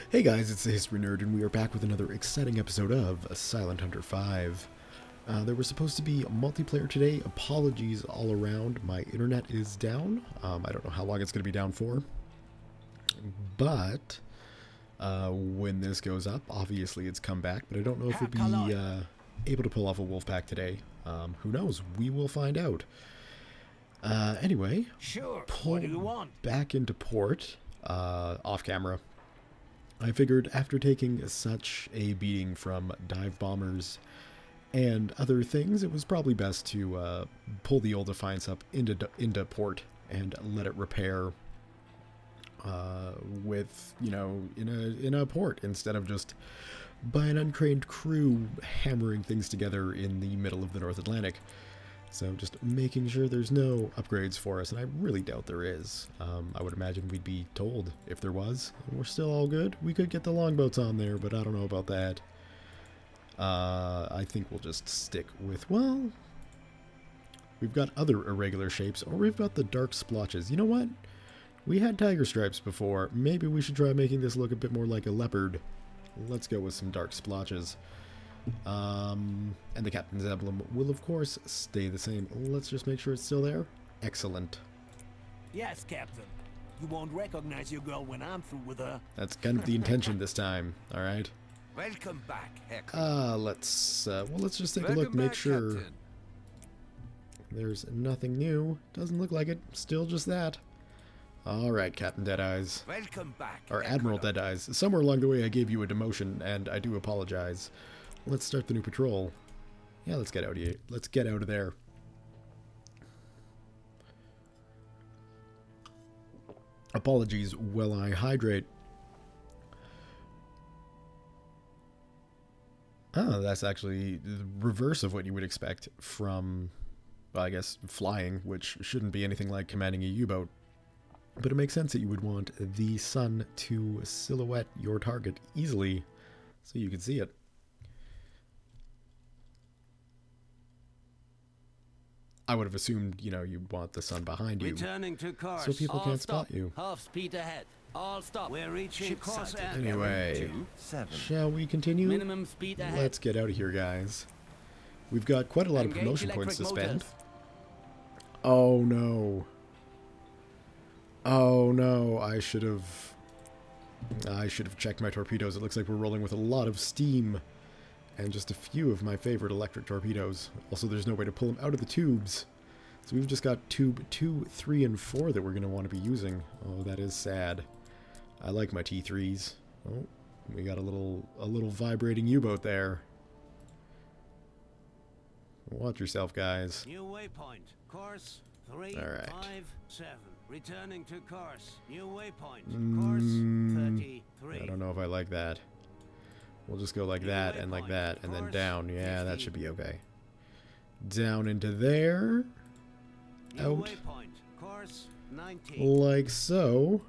Hey guys, it's the History Nerd, and we are back with another exciting episode of Silent Hunter 5. There was supposed to be multiplayer today. Apologies all around. My internet is down. I don't know how long it's going to be down for. But when this goes up, obviously it's come back. But I don't know if we'll be able to pull off a wolf pack today. Who knows? We will find out. Anyway, sure. Pull What do you want? back into port off camera. I figured after taking such a beating from dive bombers and other things, it was probably best to pull the old Defiance up into port and let it repair with, you know, in a port instead of just by an untrained crew hammering things together in the middle of the North Atlantic. So just making sure there's no upgrades for us, and I really doubt there is. I would imagine we'd be told if there was. We're still all good. We could get the longboats on there, but I don't know about that. I think we'll just stick with, well, we've got other irregular shapes, or we've got the dark splotches. You know what? We had tiger stripes before. Maybe we should try making this look a bit more like a leopard. Let's go with some dark splotches. And the captain's emblem will of course stay the same. Let's just make sure it's still there. Excellent. Yes, Captain. You won't recognize your girl when I'm through with her. That's kind of the intention this time. All right. Welcome back, Heckler. Let's just take a look, make sure Captain. there's nothing new. Doesn't look like it. Still just that. All right, Captain Deadeyes. Welcome back, Or Heckler. Admiral Deadeyes. Somewhere along the way I gave you a demotion, and I do apologize. Let's start the new patrol. Yeah, let's get out of here. Let's get out of there. Apologies while I hydrate. Oh, that's actually the reverse of what you would expect from, well, I guess, flying, which shouldn't be anything like commanding a U-boat. But it makes sense that you would want the sun to silhouette your target easily so you can see it. I would have assumed, you know, you'd want the sun behind you, Returning to course. so people All can't stop. spot you. Half speed ahead. All stop. We're reaching Ship course sighted. and Anyway, 7. shall we continue? minimum speed ahead. Let's get out of here, guys. We've got quite a lot of Engage promotion points to electric spend. motors. Oh no. Oh no, I should have checked my torpedoes. It looks like we're rolling with a lot of steam and just a few of my favorite electric torpedoes. Also, there's no way to pull them out of the tubes. So we've just got tube 2, 3, and 4 that we're going to want to be using. Oh, that is sad. I like my T3s. Oh, we got a little vibrating U-boat there. Watch yourself, guys. New waypoint. Course 3, All right. 5, 7. Returning to course. New waypoint. Course 33. I don't know if I like that. We'll just go like that and like that and then down. Yeah, that should be okay. Down into there. New Out. waypoint. Course 19. Like so.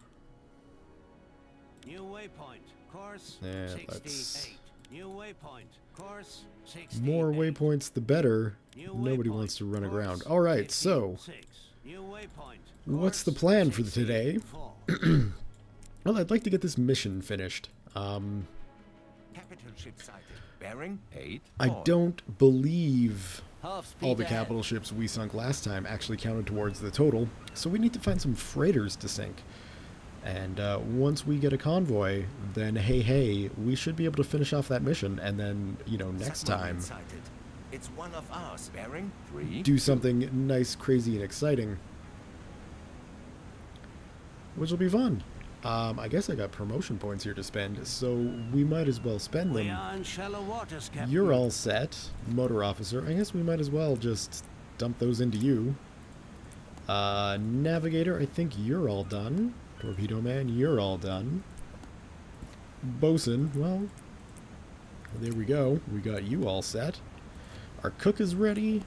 New waypoint. Course Yeah, 68. New waypoint. Course 68. More waypoints the better. New Nobody waypoint. wants to run Course aground. Alright, so 56. New waypoint. what's the Course plan for today? 64. Well, I'd like to get this mission finished. Capital ship sighted. Bearing 8. I don't believe Half speed all the ahead. capital ships we sunk last time actually counted towards the total, so we need to find some freighters to sink. And once we get a convoy, then hey, we should be able to finish off that mission, and then, you know, next time Sighted. It's one of ours. Bearing 3. do something nice, crazy, and exciting. Which will be fun. I guess I got promotion points here to spend, so we might as well spend We them. are in shallow waters, Captain. You're all set, motor officer. I guess we might as well just dump those into you. Navigator, I think you're all done. Torpedo man, you're all done. Bosun, well, there we go. We got you all set. Our cook is ready.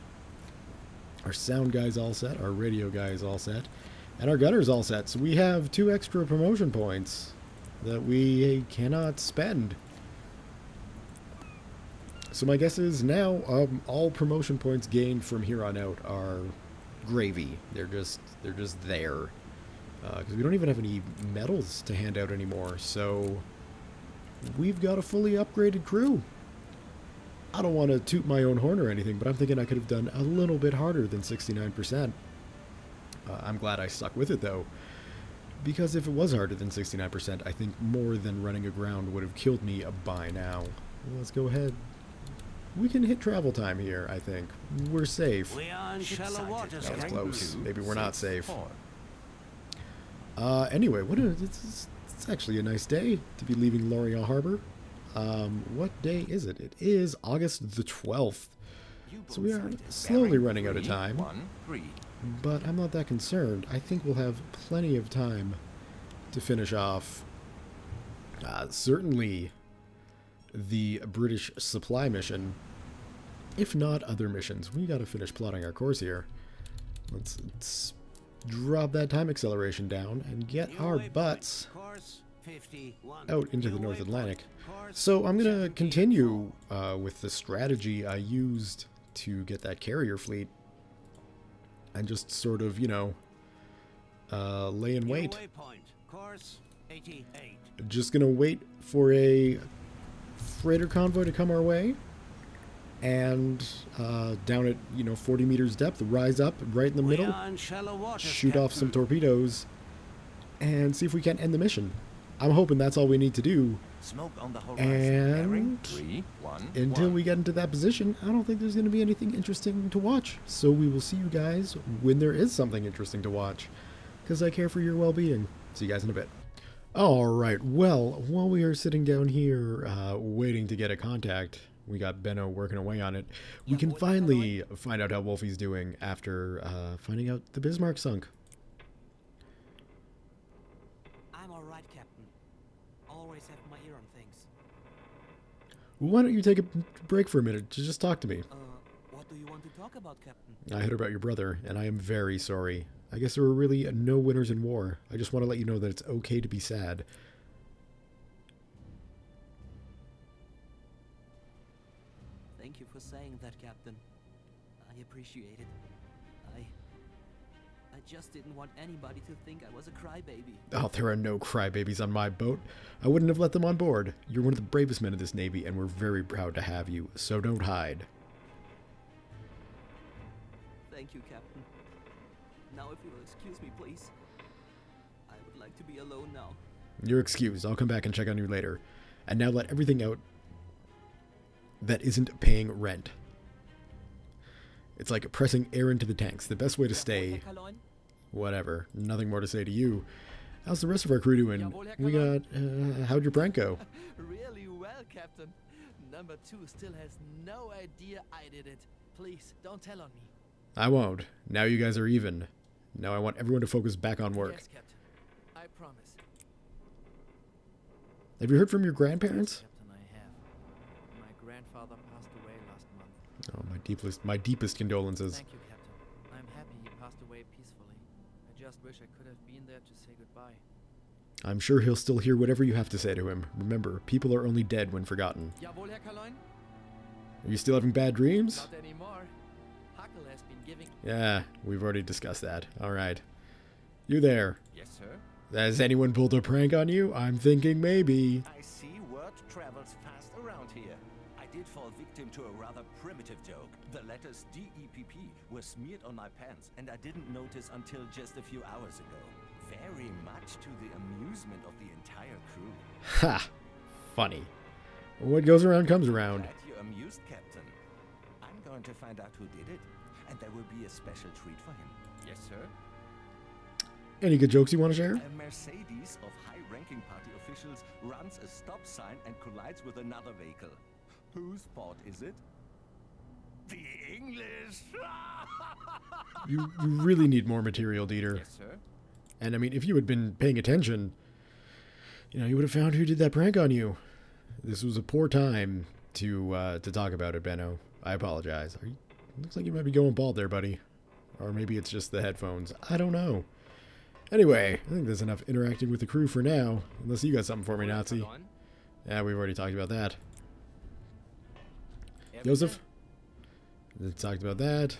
Our sound guy's all set. Our radio guy is all set. And our gunner's all set. So we have 2 extra promotion points that we cannot spend. So my guess is now all promotion points gained from here on out are gravy. They're just there. Because we don't even have any medals to hand out anymore. So we've got a fully upgraded crew. I don't want to toot my own horn or anything, but I'm thinking I could have done a little bit harder than 69%. I'm glad I stuck with it, though, because if it was harder than 69%, I think more than running aground would have killed me by now. Let's go ahead. We can hit travel time here, I think. We're safe. We are in shallow waters, That was Captain. close. Maybe we're not safe. 4. Anyway, it's actually a nice day to be leaving Lorient Harbor. What day is it? It is August the 12th. So we are slowly running out of time. 1, 3. But I'm not that concerned. I think we'll have plenty of time to finish off certainly the British supply mission, if not other missions. We got to finish plotting our course here. Let's drop that time acceleration down and get our butts out into the North Atlantic. So I'm going to continue with the strategy I used to get that carrier fleet and just sort of, you know, lay in wait. Just going to wait for a freighter convoy to come our way and down at, you know, 40 meters depth, rise up right in the middle, shoot off some torpedoes, and see if we can't end the mission. I'm hoping that's all we need to do. Smoke on the horizon. And 3, 1, until 1. we get into that position, I don't think there's going to be anything interesting to watch. So we will see you guys when there is something interesting to watch, because I care for your well-being. See you guys in a bit. Alright, well, while we are sitting down here waiting to get a contact, we got Benno working away on it, we can finally find out how Wolfie's doing after finding out the Bismarck sunk. I'm alright, Captain. Always have my ear on things. Why don't you take a break for a minute to just talk to me? What do you want to talk about, Captain? I heard about your brother, and I am very sorry. I guess there were really no winners in war. I just want to let you know that it's okay to be sad. Thank you for saying that, Captain. I appreciate it. I just didn't want anybody to think I was a crybaby. Oh, there are no crybabies on my boat. I wouldn't have let them on board. You're one of the bravest men of this Navy, and we're very proud to have you, so don't hide. Thank you, Captain. Now if you will excuse me, please. I would like to be alone now. You're excused. I'll come back and check on you later. And now let everything out that isn't paying rent. It's like pressing air into the tanks. The best way to stay... Whatever. Nothing more to say to you. How's the rest of our crew doing? We got... how'd your prank go? Really well, Captain. Number 2 still has no idea I did it. Please, don't tell on me. I won't. Now you guys are even. Now I want everyone to focus back on work. Yes, Captain. I promise. Have you heard from your grandparents? Captain, I have. My grandfather passed away last month. Oh, my deepest condolences. Thank you, Captain. I'm happy he passed away peacefully. I just wish I could have been there to say goodbye. I'm sure he'll still hear whatever you have to say to him. Remember, people are only dead when forgotten. Jawohl, Herr Kaloin? Are you still having bad dreams? Not anymore. Huckle has been giving... Yeah, we've already discussed that. Alright. You there. Yes, sir. Has anyone pulled a prank on you? I'm thinking maybe. I see word travels fast around here. I did fall victim to a rather primitive joke. The letters DEPP were smeared on my pants, and I didn't notice until just a few hours ago. Very much to the amusement of the entire crew. Ha! Funny. What goes around comes around. Glad you're amused, Captain. I'm going to find out who did it, and there will be a special treat for him. Yes, sir. Any good jokes you want to share? A Mercedes of high-ranking party officials runs a stop sign and collides with another vehicle. Whose fault is it? The English! You really need more material, Dieter. Yes, sir. And I mean, if you had been paying attention, you know, you would have found who did that prank on you. This was a poor time to talk about it, Benno. I apologize. Looks like you might be going bald there, buddy. Or maybe it's just the headphones. I don't know. Anyway, I think there's enough interacting with the crew for now. Unless you got something for me, Nazi. Yeah, we've already talked about that. Joseph? We talked about that.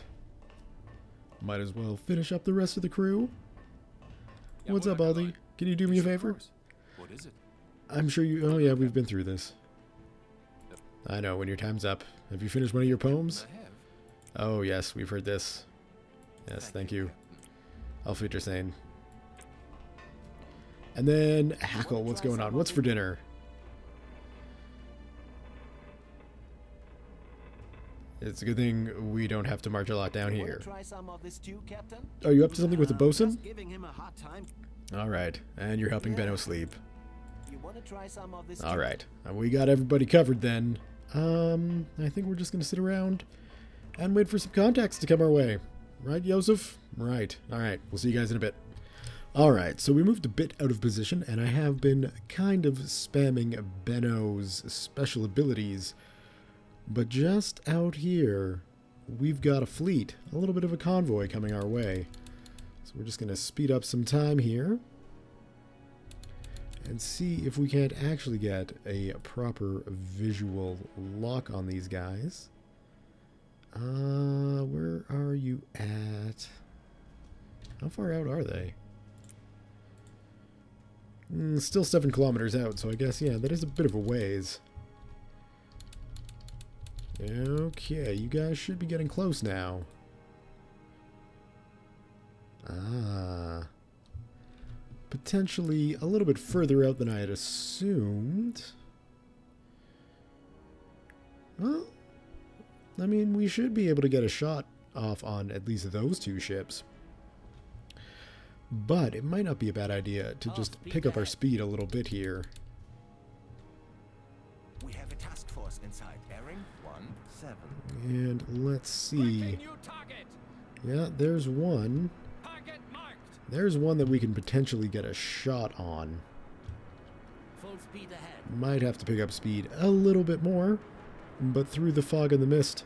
Might as well finish up the rest of the crew. What's up, Aldi? Can you do me a favor? What is it? I'm sure you... Oh, yeah, we've been through this. I know, when your time's up. Have you finished one of your poems? Oh, yes, we've heard this. Yes, thank you. Auf Wiedersehen. And then, Hackle, what's going on? What's for dinner? It's a good thing we don't have to march a lot down here. Try some of this stew, Captain? Are you up to something with the bosun? Just giving him a hard time. Alright, and you're helping Benno sleep. You want to try some of this? Alright, we got everybody covered then. I think we're just going to sit around and wait for some contacts to come our way. Right, Joseph? Right. Alright, we'll see you guys in a bit. Alright, so we moved a bit out of position, and I have been kind of spamming Benno's special abilities. But just out here, we've got a fleet, a little bit of a convoy coming our way. So we're just going to speed up some time here and see if we can't actually get a proper visual lock on these guys. Where are you at? How far out are they? Still 7 kilometers out, so I guess, yeah, that is a bit of a ways. Okay, you guys should be getting close now. Ah. Potentially a little bit further out than I had assumed. Well, I mean, we should be able to get a shot off on at least those 2 ships. But it might not be a bad idea to just pick up our speed a little bit here. We have a task force inside. Bearing 17. And let's see. Yeah, there's one. There's one that we can potentially get a shot on. Full speed ahead. Might have to pick up speed a little bit more. But through the fog and the mist,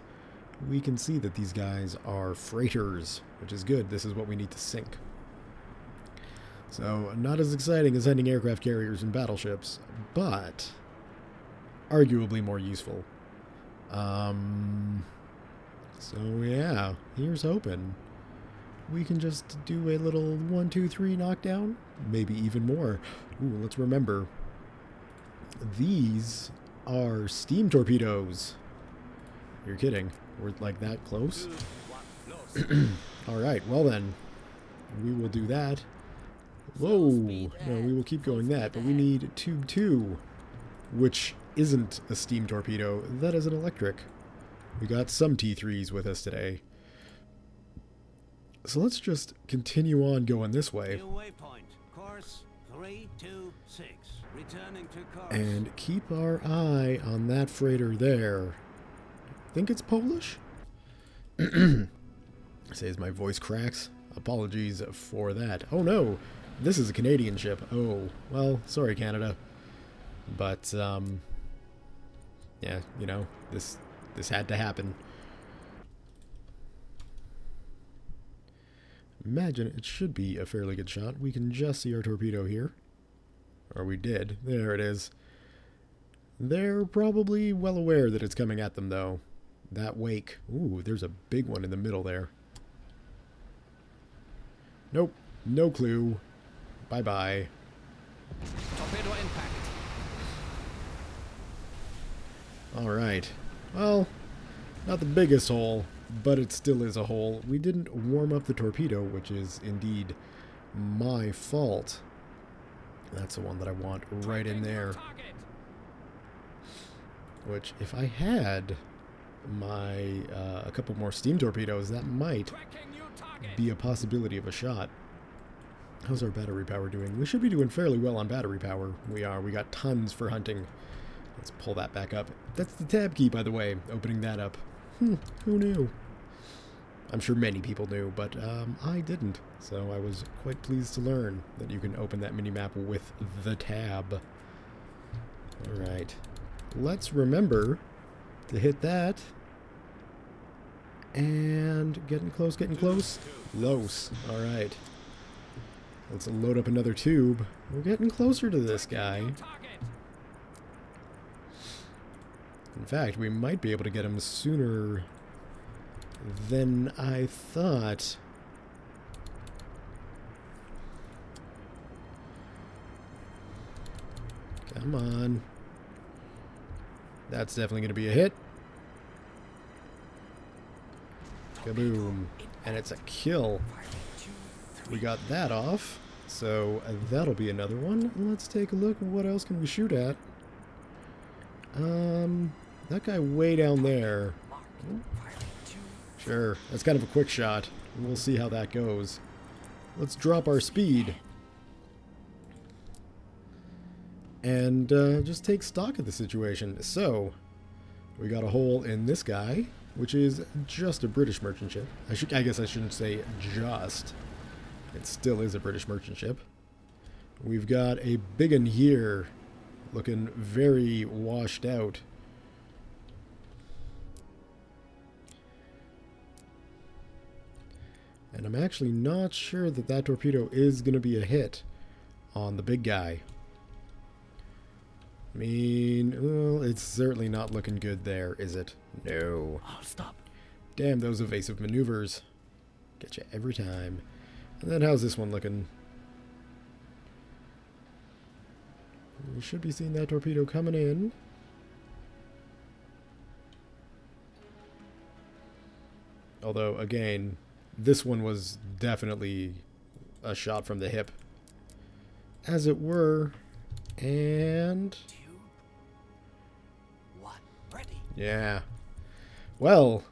we can see that these guys are freighters, which is good. This is what we need to sink. So, not as exciting as sending aircraft carriers and battleships, but arguably more useful. So yeah, here's hoping. We can just do a little 1, 2, 3 knockdown, maybe even more. Ooh, let's remember, these are steam torpedoes. You're kidding. We're like that close? Alright, well then, we will do that. Whoa, no, we will keep going that, but we need tube 2, which isn't a steam torpedo, that is an electric. We got some T3s with us today. So let's just continue on going this way. New waypoint. Course 326. Returning to course. And keep our eye on that freighter there. Think it's Polish? Say as my voice cracks. Apologies for that. Oh no, this is a Canadian ship. Oh, well, sorry Canada. But, yeah, you know, this had to happen. Imagine it should be a fairly good shot. We can just see our torpedo here. Or we did. There it is. They're probably well aware that it's coming at them, though. That wake. Ooh, there's a big one in the middle there. Nope. No clue. Bye-bye. Torpedo impact. Alright. Well, not the biggest hole, but it still is a hole. We didn't warm up the torpedo, which is indeed my fault. That's the one that I want right in there. Which, if I had my a couple more steam torpedoes, that might be a possibility of a shot. How's our battery power doing? We should be doing fairly well on battery power. We are. We got tons for hunting. Let's pull that back up. That's the tab key, by the way, opening that up. Who knew? I'm sure many people knew, but I didn't. So I was quite pleased to learn that you can open that minimap with the tab. Alright. Let's remember to hit that. And getting close, getting close. Close. Alright. Let's load up another tube. We're getting closer to this guy. In fact, we might be able to get him sooner than I thought. Come on. That's definitely going to be a hit. Kaboom. And it's a kill. We got that off. So that'll be another one. Let's take a look. What else can we shoot at? That guy way down there. Sure, that's kind of a quick shot. We'll see how that goes. Let's drop our speed. And just take stock of the situation. So, we got a hole in this guy, which is just a British merchant ship. I guess I shouldn't say just. It still is a British merchant ship. We've got a big one here, looking very washed out. And I'm actually not sure that that torpedo is going to be a hit on the big guy. I mean, well, it's certainly not looking good there, is it? No. Oh, stop. Damn those evasive maneuvers. Get you every time. And then how's this one looking? We should be seeing that torpedo coming in. Although, again, this one was definitely a shot from the hip, as it were. And 2, 1, ready. yeah. Well,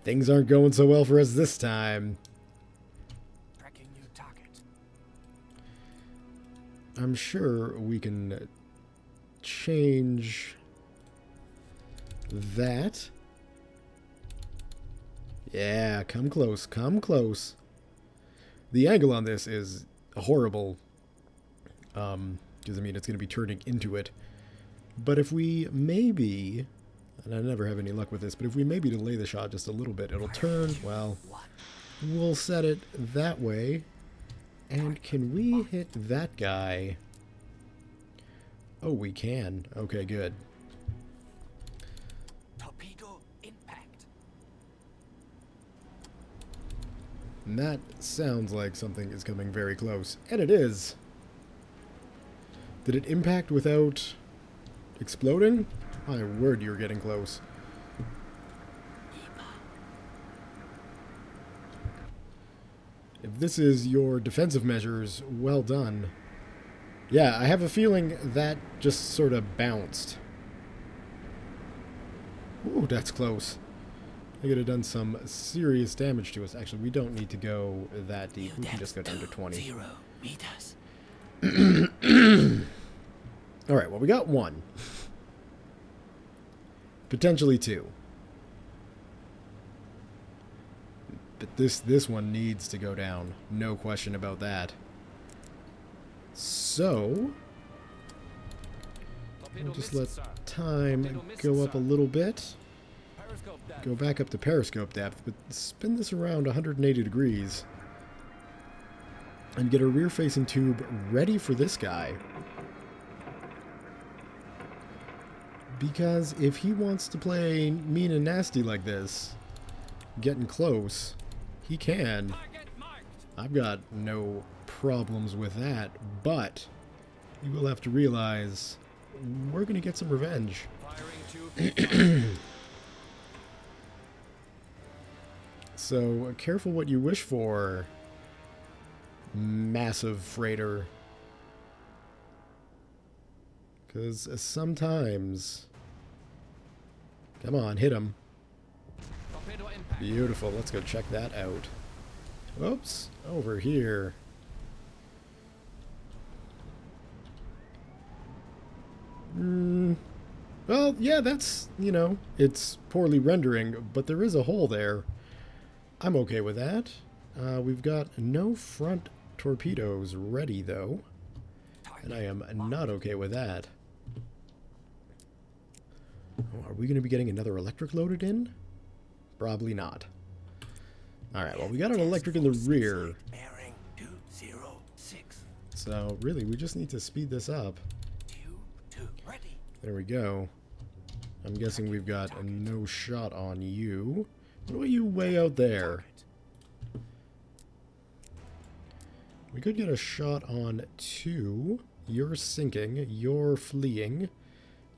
things aren't going so well for us this time. Tracking new target. I'm sure we can change that. Yeah, come close, come close. The angle on this is horrible, because, I mean, it's going to be turning into it. But if we maybe, and I never have any luck with this, but if we maybe delay the shot just a little bit, it'll turn, well, we'll set it that way. And can we hit that guy? Oh, we can. Okay, good. Torpedo impact. And that sounds like something is coming very close. And it is. Did it impact without exploding? My word, you're getting close. If this is your defensive measures, well done. Yeah, I have a feeling that just sort of bounced. Ooh, that's close. I could have done some serious damage to us. Actually, we don't need to go that deep. We can just go down to 20. 0 meters. Alright, well, we got 1. Potentially 2. But this one needs to go down. No question about that. So, we'll just let time go up a little bit. Go back up to periscope depth, but spin this around 180 degrees. And get a rear-facing tube ready for this guy. Because if he wants to play mean and nasty like this, getting close, he can. I've got no problems with that, but you will have to realize we're going to get some revenge. So, careful what you wish for, massive freighter. Because sometimes... Come on, hit him. Beautiful, let's go check that out. Whoops, over here. Well, yeah, that's, you know, it's poorly rendering, but there is a hole there. I'm okay with that. We've got no front torpedoes ready, though. And I am not okay with that. Oh, are we going to be getting another electric loaded in? Probably not. Alright, well, we got an electric in the rear. Bearing 206. So, really, we just need to speed this up. Ready. There we go. I'm guessing we've got a no shot on you. What are you way out there? We could get a shot on 2. You're sinking. You're fleeing.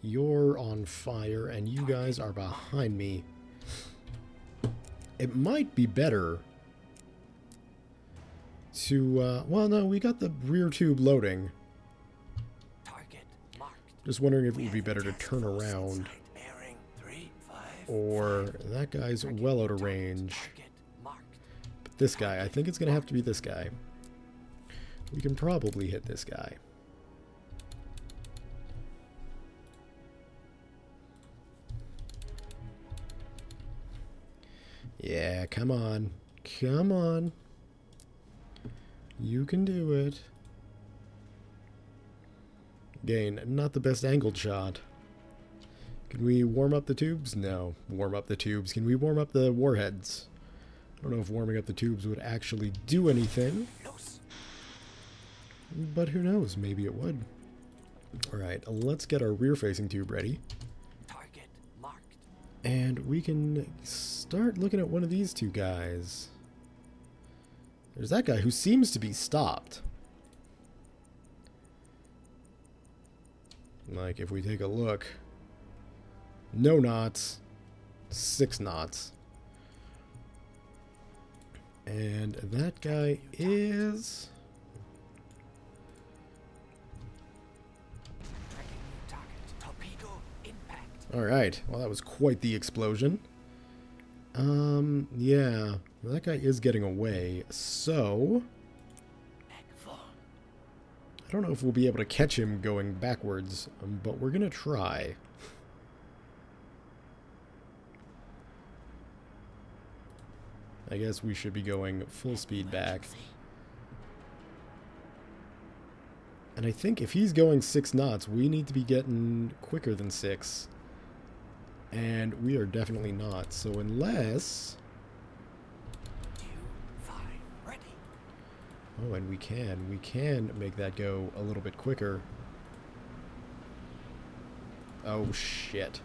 You're on fire. And you guys are behind me. It might be better to... well, no, we got the rear tube loading. Just wondering if it would be better to turn around. Or that guy's well out of range. But this guy, I think it's going to have to be this guy. We can probably hit this guy. Yeah, come on. Come on. You can do it. Again, not the best angled shot. Can we warm up the tubes? No. Warm up the tubes. Can we warm up the warheads? I don't know if warming up the tubes would actually do anything. But who knows? Maybe it would. Alright, let's get our rear-facing tube ready. Target marked. And we can start looking at one of these two guys. There's that guy who seems to be stopped. Like, if we take a look, no knots, 6 knots. And that guy is... Alright, well that was quite the explosion. Yeah, that guy is getting away, so... I don't know if we'll be able to catch him going backwards, but we're gonna try. I guess we should be going full speed back. And I think if he's going 6 knots, we need to be getting quicker than 6. And we are definitely not, so unless... Oh, and we can make that go a little bit quicker. Oh, shit.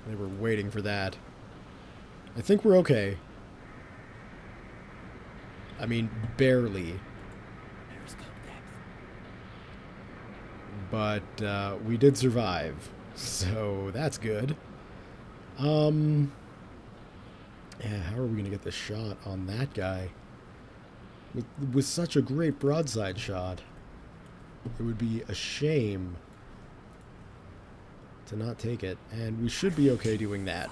They were waiting for that. I think we're okay. I mean, barely. But, we did survive. So, that's good. Yeah, how are we going to get the shot on that guy? With such a great broadside shot, it would be a shame to not take it. And we should be okay doing that.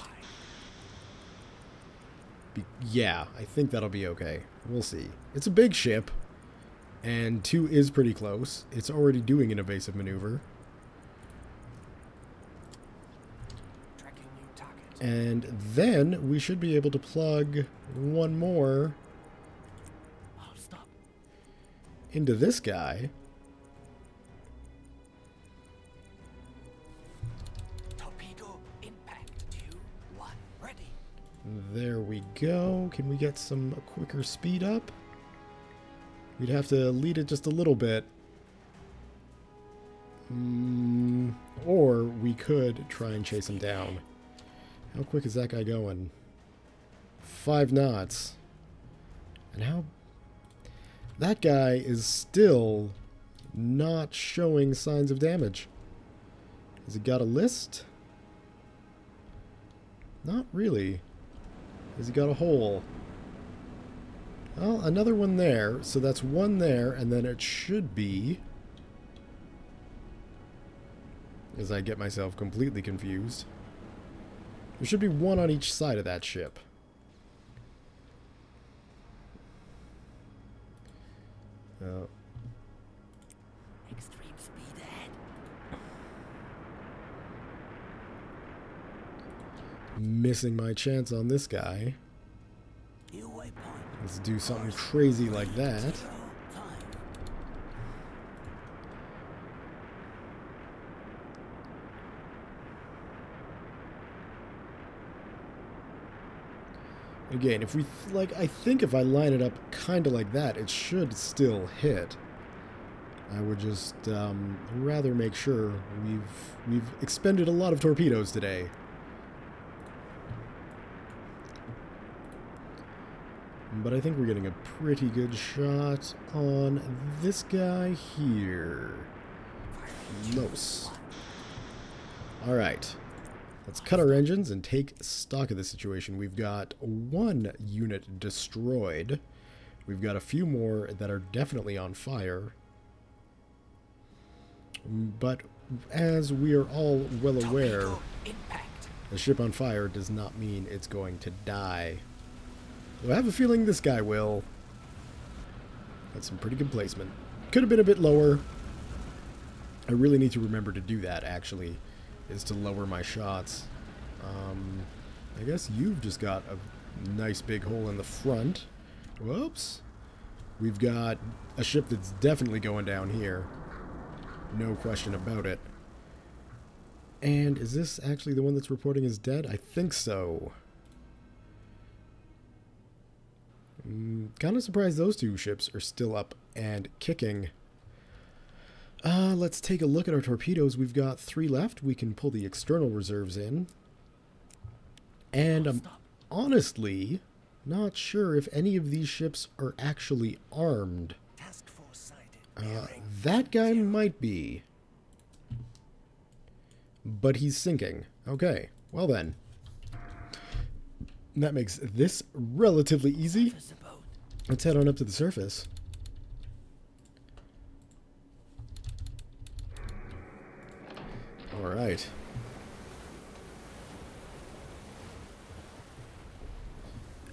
Yeah, I think that'll be okay. We'll see. It's a big ship, and 2 is pretty close. It's already doing an evasive maneuver. And then we should be able to plug one more into this guy. Torpedo impact. 2, 1, ready. There we go. Can we get some quicker speed up? We'd have to lead it just a little bit. Or we could try and chase him down. How quick is that guy going? 5 knots. And how... That guy is still not showing signs of damage. Has he got a list? Not really. Has he got a hole? Well, another one there. So that's 1 there, and then it should be... As I get myself completely confused. There should be 1 on each side of that ship. Extreme speed ahead. Missing my chance on this guy. Let's do something crazy like that. Again, if we, I think if I line it up kind of like that, it should still hit. I would just rather make sure we've expended a lot of torpedoes today. But I think we're getting a pretty good shot on this guy here. Los. Alright. Let's cut our engines and take stock of the situation. We've got one unit destroyed. We've got a few more that are definitely on fire. But as we are all well aware, a ship on fire does not mean it's going to die. I have a feeling this guy will. That's some pretty good placement. Could have been a bit lower. I really need to remember to do that, actually, is to lower my shots. I guess you've just got a nice big hole in the front. Whoops. We've got a ship that's definitely going down here. No question about it. And is this actually the one that's reporting as dead? I think so. Kind of surprised those two ships are still up and kicking. Let's take a look at our torpedoes. We've got 3 left. We can pull the external reserves in. And I'm honestly not sure if any of these ships are actually armed. That guy might be. But he's sinking. Okay, well then. That makes this relatively easy. Let's head on up to the surface. Alright.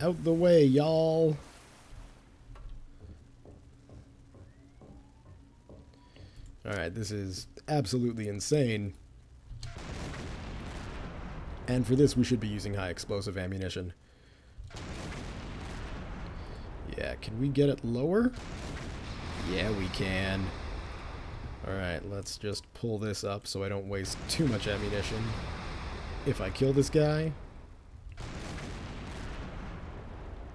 Out the way, y'all. Alright, this is absolutely insane. And for this, we should be using high explosive ammunition. Yeah, can we get it lower? Yeah, we can. Alright, let's just pull this up so I don't waste too much ammunition. If I kill this guy,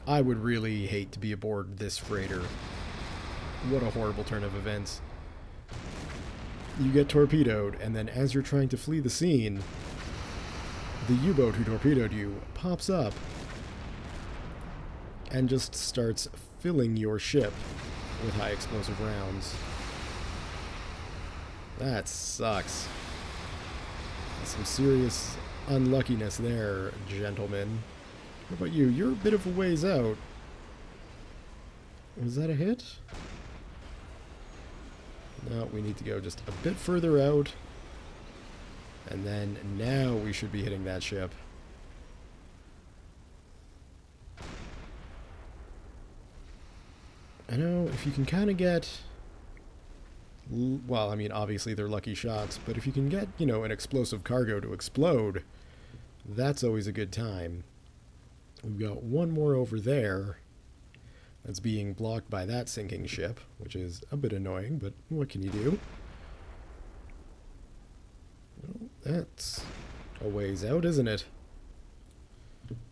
I would really hate to be aboard this freighter. What a horrible turn of events. You get torpedoed, and then as you're trying to flee the scene, the U-boat who torpedoed you pops up and just starts filling your ship with high explosive rounds. That sucks. Some serious unluckiness there, gentlemen. What about you? You're a bit of a ways out. Was that a hit? No, we need to go just a bit further out. And then now we should be hitting that ship. I know, if you can kind of get... Well, I mean, obviously they're lucky shots, but if you can get, you know, an explosive cargo to explode, that's always a good time. We've got one more over there that's being blocked by that sinking ship, which is a bit annoying, but what can you do? Well, that's a ways out, isn't it?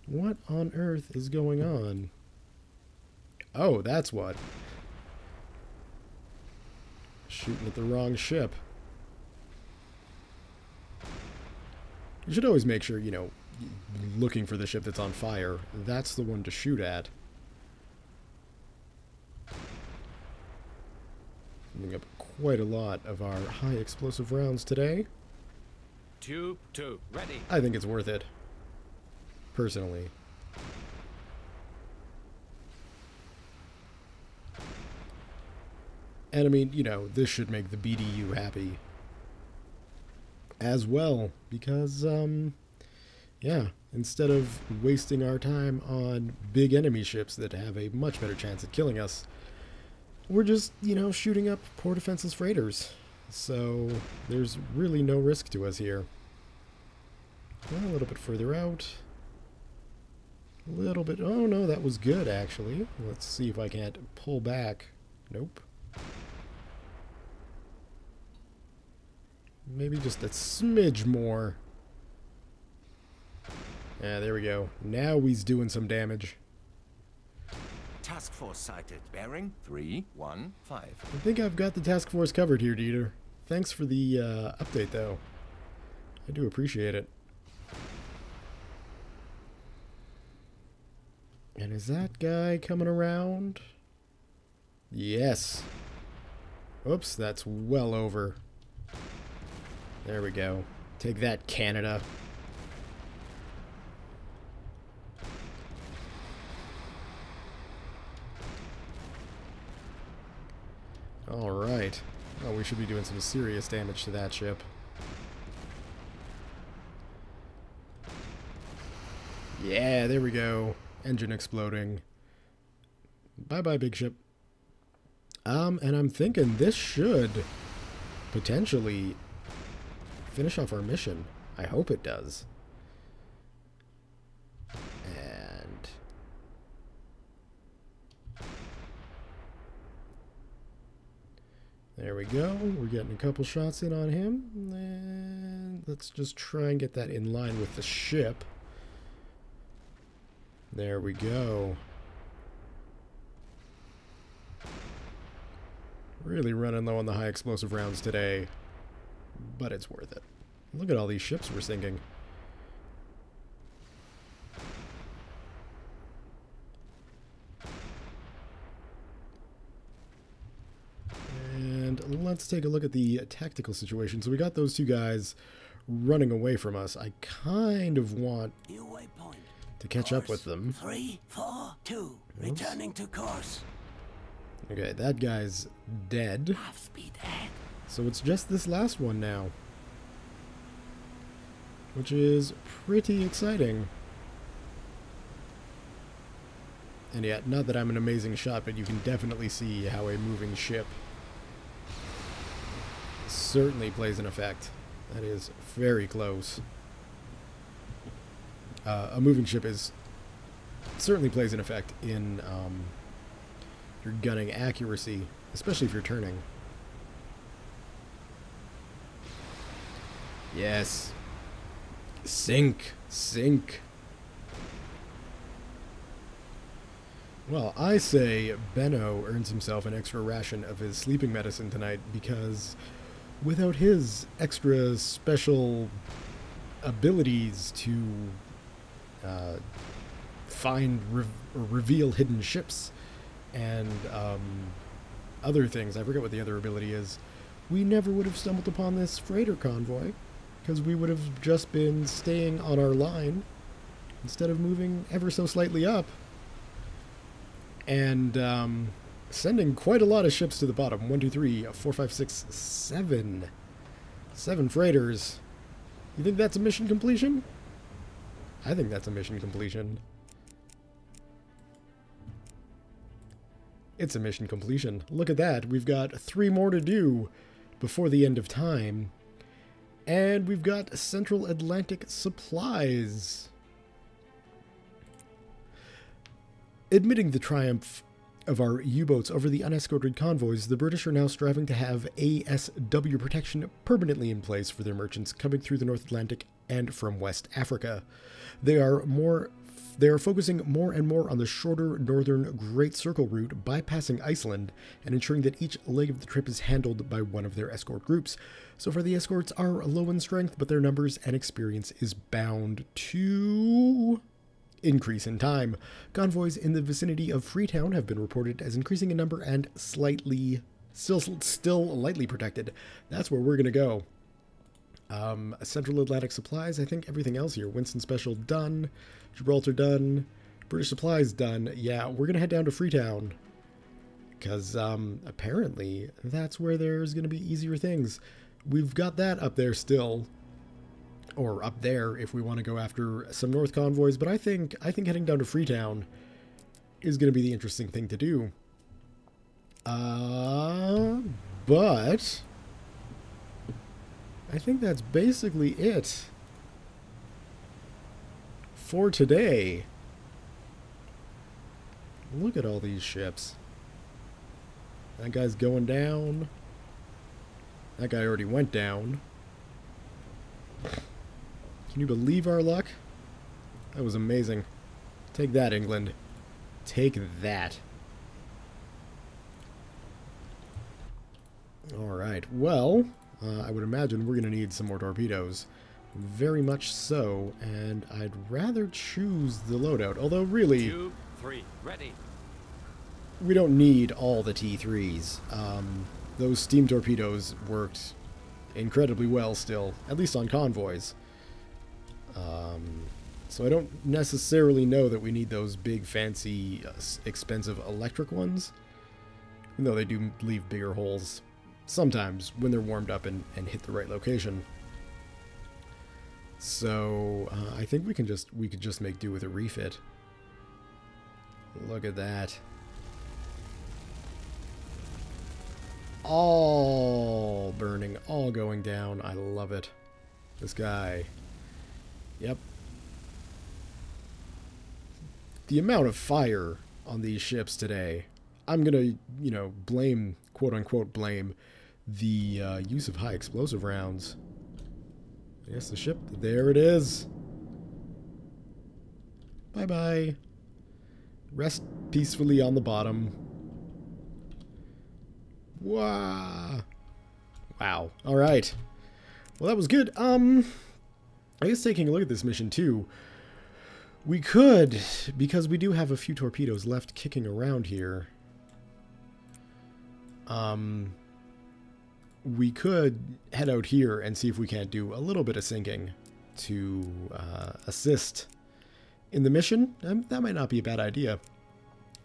What on earth is going on? Oh, that's what. Shooting at the wrong ship. You should always make sure, you know, looking for the ship that's on fire. That's the one to shoot at. Using up quite a lot of our high explosive rounds today. Tube 2, ready. I think it's worth it. Personally. And I mean, you know, this should make the BDU happy as well, because, yeah, instead of wasting our time on big enemy ships that have a much better chance at killing us, we're just, you know, shooting up poor defenseless freighters. So there's really no risk to us here. Well, a little bit further out. A little bit. Oh no, that was good actually. Let's see if I can't pull back. Nope. Maybe just a smidge more. Yeah, there we go. Now he's doing some damage. Task force sighted. Bearing 315. I think I've got the task force covered here, Dieter. Thanks for the update, though. I do appreciate it. And is that guy coming around? Yes. Oops, that's well over. There we go. Take that, Canada. Alright. Oh, we should be doing some serious damage to that ship. Yeah, there we go. Engine exploding. Bye-bye, big ship. And I'm thinking this should potentially finish off our mission. I hope it does. And there we go. We're getting a couple shots in on him. And let's just try and get that in line with the ship. There we go. Really running low on the high explosive rounds today, but it's worth it. Look at all these ships we're sinking. And let's take a look at the tactical situation. So we got those two guys running away from us. I kind of want New waypoint. to catch up with them. 342. Returning to course. Okay, that guy's dead. Half speed ahead. So it's just this last one now. Which is pretty exciting. And yet, not that I'm an amazing shot, but you can definitely see how a moving ship certainly plays an effect. That is very close. A moving ship certainly plays an effect in your gunning accuracy, especially if you're turning. Yes. Sink. Sink. Well, I say Benno earns himself an extra ration of his sleeping medicine tonight, because without his extra special abilities to find or reveal hidden ships and other things, I forget what the other ability is, we never would have stumbled upon this freighter convoy, because we would have just been staying on our line instead of moving ever so slightly up and sending quite a lot of ships to the bottom. 1, 2, 3, 4, 5, 6, 7. 7 freighters. You think that's a mission completion? I think that's a mission completion. It's a mission completion. Look at that. We've got 3 more to do before the end of time. And we've got Central Atlantic supplies. Admitting the triumph of our U-boats over the unescorted convoys, the British are now striving to have ASW protection permanently in place for their merchants coming through the North Atlantic and from West Africa. They are focusing more and more on the shorter northern Great Circle route, bypassing Iceland, and ensuring that each leg of the trip is handled by one of their escort groups. So far, the escorts are low in strength, but their numbers and experience is bound to increase in time. Convoys in the vicinity of Freetown have been reported as increasing in number and still lightly protected. That's where we're going to go. Central Atlantic supplies, I think everything else here. Winston Special done. Gibraltar done. British supplies done. Yeah, we're going to head down to Freetown, because apparently that's where there's going to be easier things. We've got that up there still. Or up there if we want to go after some North convoys, but I think heading down to Freetown is going to be the interesting thing to do. But I think that's basically it for today. Look at all these ships. That guy's going down. That guy already went down. Can you believe our luck? That was amazing. Take that, England. Take that. Alright, well, I would imagine we're going to need some more torpedoes. Very much so, and I'd rather choose the loadout. Although, really, T3, ready. We don't need all the T3s. Those steam torpedoes worked incredibly well still, at least on convoys. So I don't necessarily know that we need those big, fancy, expensive electric ones, even though they do leave bigger holes sometimes when they're warmed up and hit the right location. So I think we could just make do with a refit. Look at that. All burning, all going down. I love it. This guy. Yep. The amount of fire on these ships today, I'm gonna, blame, quote-unquote blame, the use of high explosive rounds. I guess the ship, there it is. Bye-bye. Rest peacefully on the bottom. Wow. Wow. Alright. Well, that was good. I guess taking a look at this mission, too, we could, because we do have a few torpedoes left kicking around here, we could head out here and see if we can't do a little bit of sinking to assist in the mission. That might not be a bad idea.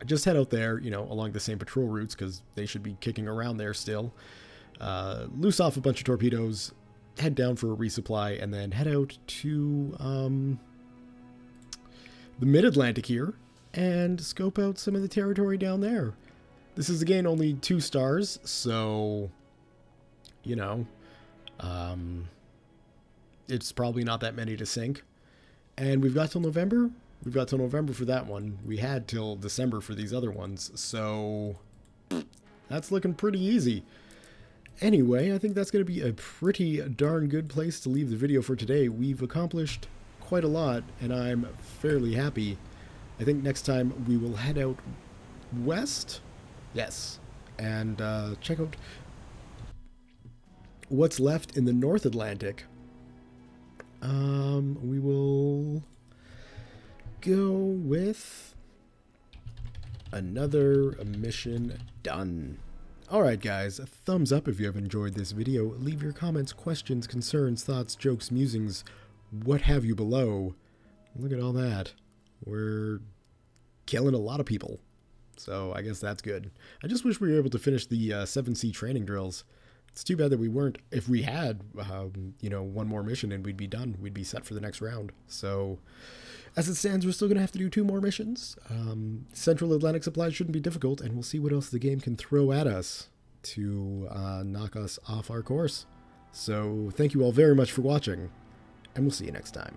Just head out there, along the same patrol routes, because they should be kicking around there still. Loose off a bunch of torpedoes, head down for a resupply, and then head out to the mid-Atlantic here, and scope out some of the territory down there. This is, again, only 2 stars, so, it's probably not that many to sink. And we've got till November. We've got till November for that one. We had till December for these other ones, so that's looking pretty easy. Anyway, I think that's going to be a pretty darn good place to leave the video for today. We've accomplished quite a lot, and I'm fairly happy. I think next time we will head out west, yes, and check out what's left in the North Atlantic. We will go with another mission done. Alright guys, a thumbs up if you have enjoyed this video. Leave your comments, questions, concerns, thoughts, jokes, musings, what have you below. Look at all that. We're killing a lot of people. So I guess that's good. I just wish we were able to finish the 7C training drills. It's too bad that we weren't. If we had, one more mission and we'd be done. We'd be set for the next round. So as it stands, we're still going to have to do 2 more missions. Central Atlantic supplies shouldn't be difficult, and we'll see what else the game can throw at us to knock us off our course. So thank you all very much for watching, and we'll see you next time.